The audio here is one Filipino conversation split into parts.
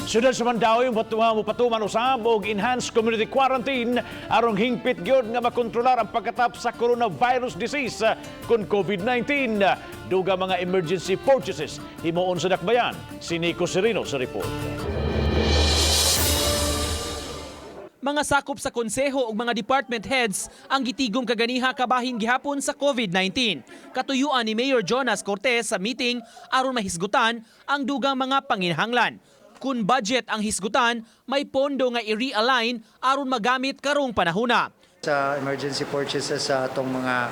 Sudad sa Mandawi mupatuman usab og enhanced community quarantine arong hingpit gyud nga makontrolar ang pagkatap sa coronavirus disease kun COVID-19. Duga mga emergency purchases himuon sa dakbayan. Si Nico Serino sa report. Mga sakop sa konseho ug mga department heads ang gitigom kaganiha kabahin gihapon sa COVID-19. Katuyuan ni Mayor Jonas Cortez sa meeting aron mahisgutan ang dugang mga panginahanglan. Kung budget ang hisgutan, may pondo nga i-realign aron magamit karong panahona. Sa emergency purchases sa atong mga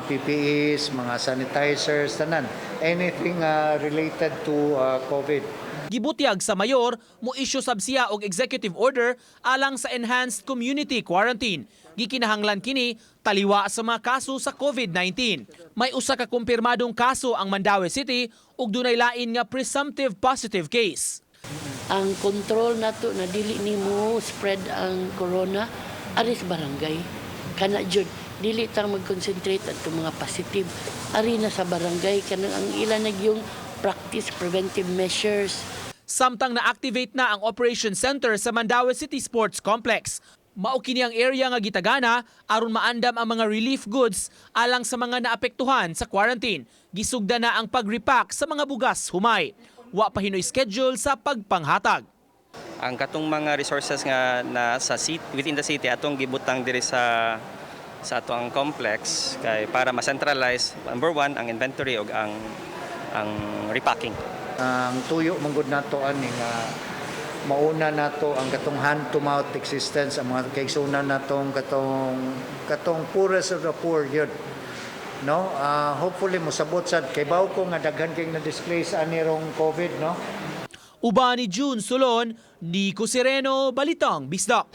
PPEs, mga sanitizers, tanan, anything related to COVID. Gibutyag sa mayor, mo-issue sab siya og executive order alang sa enhanced community quarantine. Gikinahanglan kini taliwa sa mga kaso sa COVID-19. May usa ka kumpirmadong kaso ang Mandaue City ug dunay lain nga presumptive positive case. Ang control nato na dili nimo spread ang corona ari sa barangay. Kana jud dili tang mag-concentrate ato mga positive ari na sa barangay kanang ang ilan nagyong practice preventive measures. Samtang na-activate na ang Operation Center sa Mandaue City Sports Complex. Mao kini ang area nga gitagana aron maandam ang mga relief goods alang sa mga naapektuhan sa quarantine. Gisugda na ang pag-repack sa mga bugas humay. Wa pa hinoy schedule sa pagpanghatag. Ang katong mga resources nga na sa city, within the city atong gibutang diri sa atong complex kay para ma-centralize number one ang inventory ug ang repacking. Ang tuyo manggod nato ani nga mauna nato ang katong hand to mouth existence ang mga kaigsunan natong katong poorest of the poor yun. No, hopefully mosabot sad kay baw ko nga daghan kay na-displace ani rong COVID, no. Uban ni June Sulon, Nico Sereno, Balitang Bisdak.